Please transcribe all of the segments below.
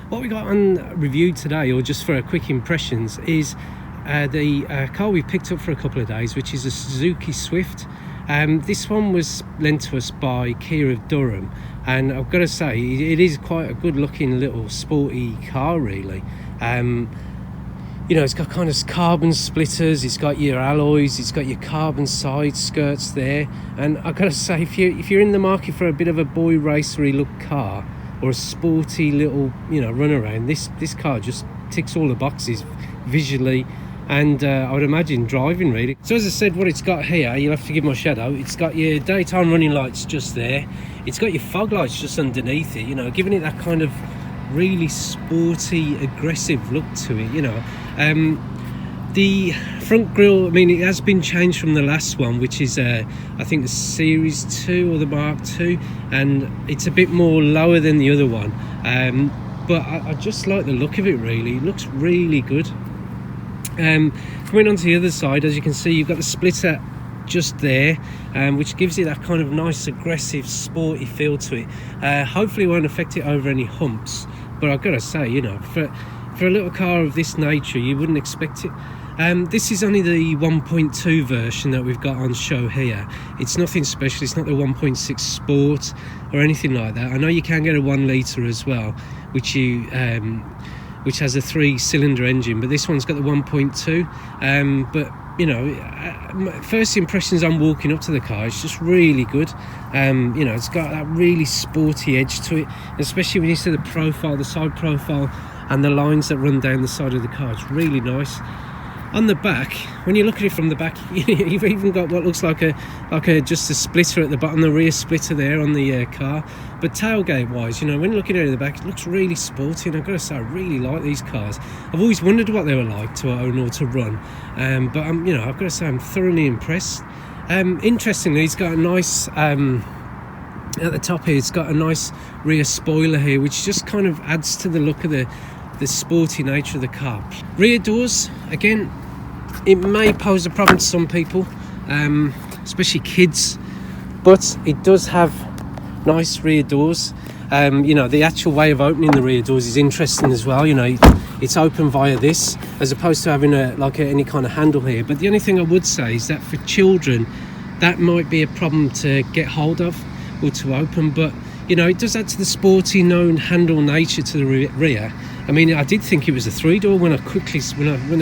What we got on review today, or just for a quick impressions, is the car we picked up for a couple of days, which is a Suzuki Swift. This one was lent to us by Kia of Durham, and I've got to say it is quite a good looking little sporty car, really. You know, it's got kind of carbon splitters, it's got your alloys, it's got your carbon side skirts there, and I've got to say, if you're in the market for a bit of a boy racery look car, or a sporty little, you know, run around, this car just ticks all the boxes visually, and I would imagine driving, really. So as I said, what it's got here, you'll have to give my shadow, it's got your daytime running lights just there, it's got your fog lights just underneath it, you know, giving it that kind of really sporty, aggressive look to it, you know. The front grille, I mean, it has been changed from the last one, which is I think the Series 2 or the Mark 2, and it's a bit more lower than the other one, but I just like the look of it, really. It looks really good. Coming onto the other side, as you can see, you've got the splitter just there, which gives it that kind of nice, aggressive, sporty feel to it. Hopefully it won't affect it over any humps, but I've got to say, you know, for a little car of this nature, you wouldn't expect it. This is only the 1.2 version that we've got on show here. It's nothing special, it's not the 1.6 Sport or anything like that. I know you can get a 1 litre as well, which has a 3-cylinder engine, but this one's got the 1.2. But you know, first impressions on walking up to the car, it's just really good. You know, it's got that really sporty edge to it, especially when you see the profile, the side profile, and the lines that run down the side of the car. It's really nice. On the back, when you look at it from the back, you've even got what looks like just a splitter at the bottom, the rear splitter there on the car. But tailgate wise, you know, when looking at it at the back, it looks really sporty, and I've got to say, I really like these cars. I've always wondered what they were like to own or to run, but you know, I've got to say, I'm thoroughly impressed. Interestingly, it's got a nice at the top here, it's got a nice rear spoiler here, which just kind of adds to the look of the sporty nature of the car. Rear doors, again, it may pose a problem to some people, especially kids, but it does have nice rear doors. You know, the actual way of opening the rear doors is interesting as well. You know, it's open via this, as opposed to having any kind of handle here. But the only thing I would say is that for children, that might be a problem to get hold of or to open. But you know, it does add to the sporty, known handle nature to the rear. I mean, I did think it was a 3-door when I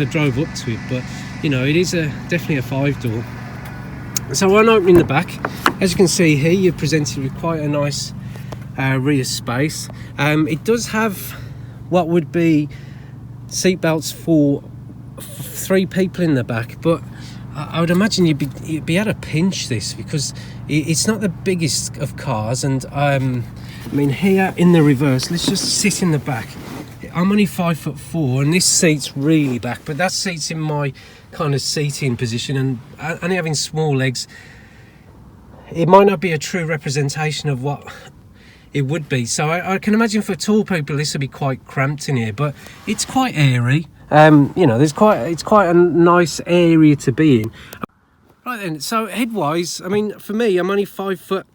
drove up to it, but you know, it is definitely a 5-door. So on opening the back, as you can see here, you're presented with quite a nice rear space. It does have what would be seat belts for 3 people in the back, but I would imagine you'd be able to pinch this, because it's not the biggest of cars. And I mean, here in the reverse, let's just sit in the back. I'm only 5'4", and this seat's really back, but that seat's in my kind of seating position, and only having small legs, it might not be a true representation of what it would be. So I can imagine for tall people this would be quite cramped in here, but it's quite airy. You know, it's quite a nice area to be in. Right then, so head-wise, I mean, for me, I'm only 5 foot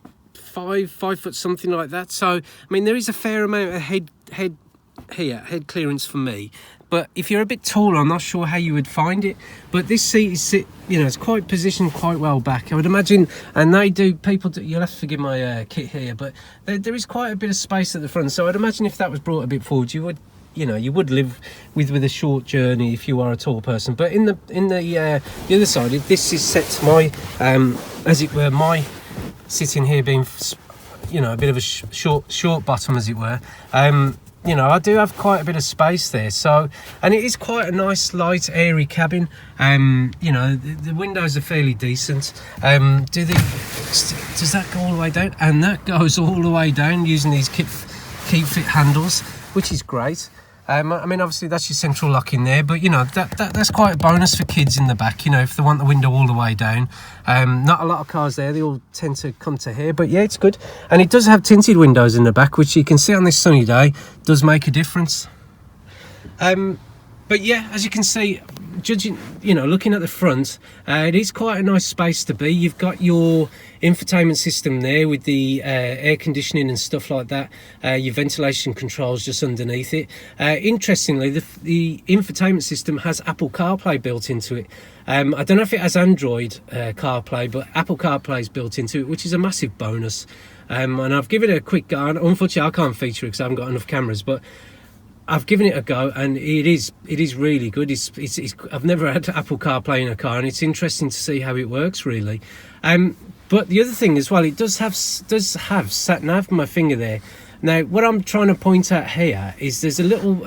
something like that. So I mean, there is a fair amount of head head clearance for me. But if you're a bit taller, I'm not sure how you would find it. But this seat is, you know, it's quite positioned quite well back, I would imagine. And people do, you'll have to forgive my kit here, but there is quite a bit of space at the front. So I'd imagine if that was brought a bit forward, you would live with a short journey if you are a tall person. But in the other side, this is set to my, as it were, my sitting here being, you know, a bit of a short bottom, as it were. You know, I do have quite a bit of space there, so, and it is quite a nice, light, airy cabin. You know, the windows are fairly decent. Does that go all the way down? And that goes all the way down using these keep fit handles, which is great. I mean, obviously that's your central lock in there, but you know, that's quite a bonus for kids in the back, you know, if they want the window all the way down. Not a lot of cars there, they all tend to come to here, but yeah, it's good. And it does have tinted windows in the back, which you can see on this sunny day does make a difference. But But yeah, as you can see, judging, you know, looking at the front, it is quite a nice space to be. You've got your infotainment system there with the air conditioning and stuff like that. Your ventilation controls just underneath it. Interestingly, the infotainment system has Apple CarPlay built into it. I don't know if it has Android CarPlay, but Apple CarPlay is built into it, which is a massive bonus. And I've given it a quick go. Unfortunately, I can't feature it because I haven't got enough cameras, but I've given it a go, and it is really good. I've never had Apple CarPlay in a car, and it's interesting to see how it works, really. But the other thing as well, it does have sat nav. My finger there. Now, what I'm trying to point out here is there's a little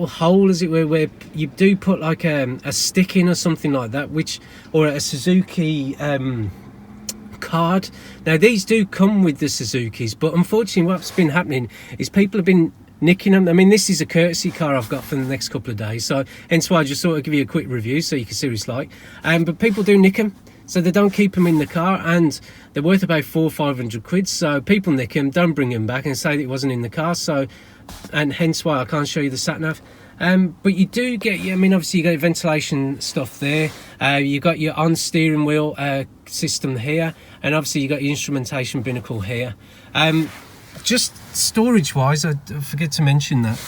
hole, as it were, where you do put like a stick in or something like that, or a Suzuki card. Now, these do come with the Suzukis, but unfortunately what's been happening is people have been nicking them. I mean, this is a courtesy car I've got for the next couple of days, so hence why I just thought I'd give you a quick review so you can see what it's like. But people do nick them, so they don't keep them in the car, and they're worth about 400 or 500 quid. So people nick them, don't bring them back and say that it wasn't in the car. So, and hence why I can't show you the sat nav. But you do get, I mean, obviously you got ventilation stuff there. You got your on steering wheel system here, and obviously you got your instrumentation binnacle here. Just storage wise, I forget to mention that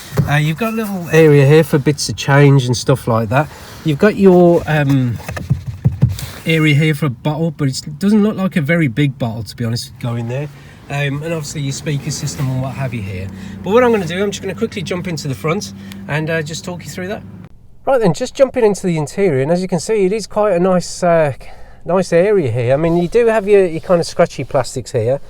you've got a little area here for bits of change and stuff like that. You've got your area here for a bottle, but it doesn't look like a very big bottle, to be honest, going there. And obviously your speaker system and what have you here. But what I'm going to do, I'm just going to quickly jump into the front and just talk you through that. Right then, just jumping into the interior, and as you can see, it is quite a nice area here. I mean, you do have your kind of scratchy plastics here,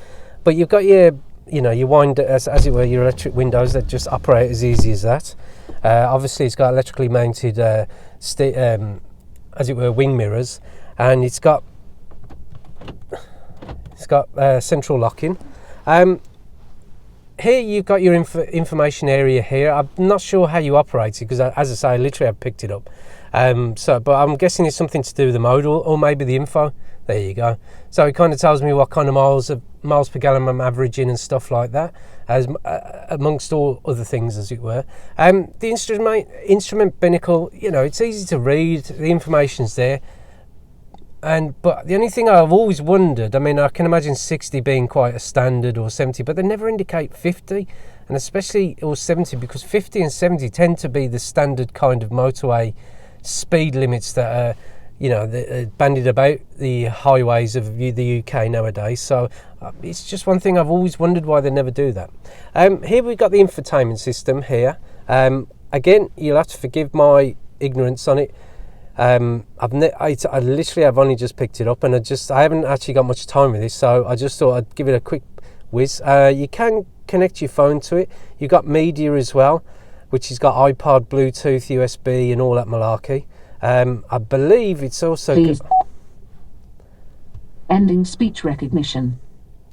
but you've got your, you know, you wind, as it were, your electric windows that just operate as easy as that. Obviously it's got electrically mounted as it were, wing mirrors, and it's got central locking. Here you've got your information area here. I'm not sure how you operate it because, as I say, I literally have picked it up. But I'm guessing it's something to do with the mode, or maybe the info. There you go. So it kind of tells me what kind of miles per gallon I'm averaging and stuff like that, as amongst all other things, as it were. The instrument binnacle, you know, it's easy to read. The information's there. But the only thing I've always wondered, I mean, I can imagine 60 being quite a standard, or 70, but they never indicate 50, and especially or 70, because 50 and 70 tend to be the standard kind of motorway speed limits that are, you know, bandied about the highways of the UK nowadays. So it's just one thing I've always wondered why they never do that. Here we've got the infotainment system here. Again, you'll have to forgive my ignorance on it. I literally have only just picked it up, and I haven't actually got much time with this, so I just thought I'd give it a quick whiz. You can connect your phone to it. You've got media as well, which has got iPod, Bluetooth, USB, and all that malarkey. I believe it's also ending speech recognition.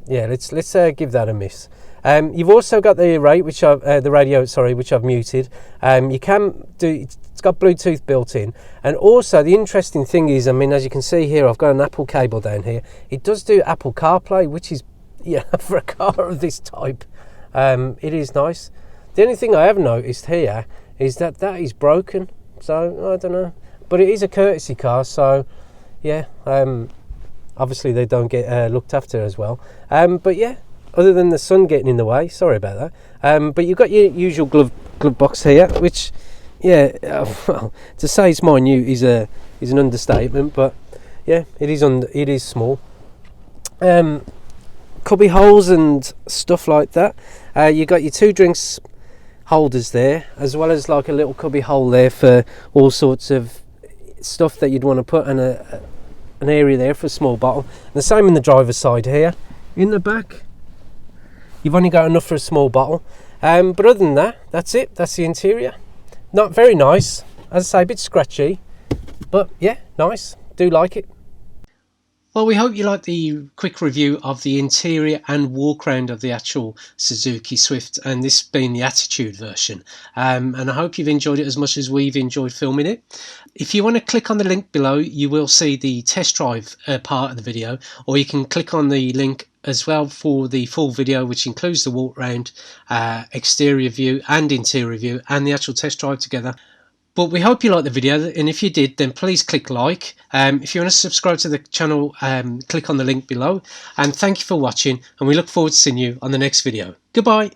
Yeah, let's give that a miss. You've also got the radio, which I've muted. You can do. It's got Bluetooth built in, and also the interesting thing is, I mean, as you can see here, I've got an Apple cable down here. It does do Apple CarPlay, which is, yeah, for a car of this type, it is nice. The only thing I have noticed here is that is broken. So I don't know, but it is a courtesy car, so yeah. Obviously they don't get looked after as well. But yeah, other than the sun getting in the way, sorry about that. But you've got your usual glove box here, which, yeah, well, to say it's minute is an understatement, but yeah, it is small. Cubby holes and stuff like that. You got your 2 drinks holders there, as well as like a little cubby hole there for all sorts of stuff that you'd want to put, and an area there for a small bottle. And the same in the driver's side here. In the back, you've only got enough for a small bottle. But other than that, that's it. That's the interior. Not very nice, as I say, a bit scratchy, but yeah, nice. Do like it. Well, we hope you liked the quick review of the interior and walk around of the actual Suzuki Swift, and this being the Attitude version. And I hope you've enjoyed it as much as we've enjoyed filming it. If you want to click on the link below, you will see the test drive part of the video, or you can click on the link as well for the full video, which includes the walk around, exterior view and interior view, and the actual test drive together. But we hope you liked the video, and if you did, then please click like. If you want to subscribe to the channel, click on the link below. And thank you for watching, and we look forward to seeing you on the next video. Goodbye.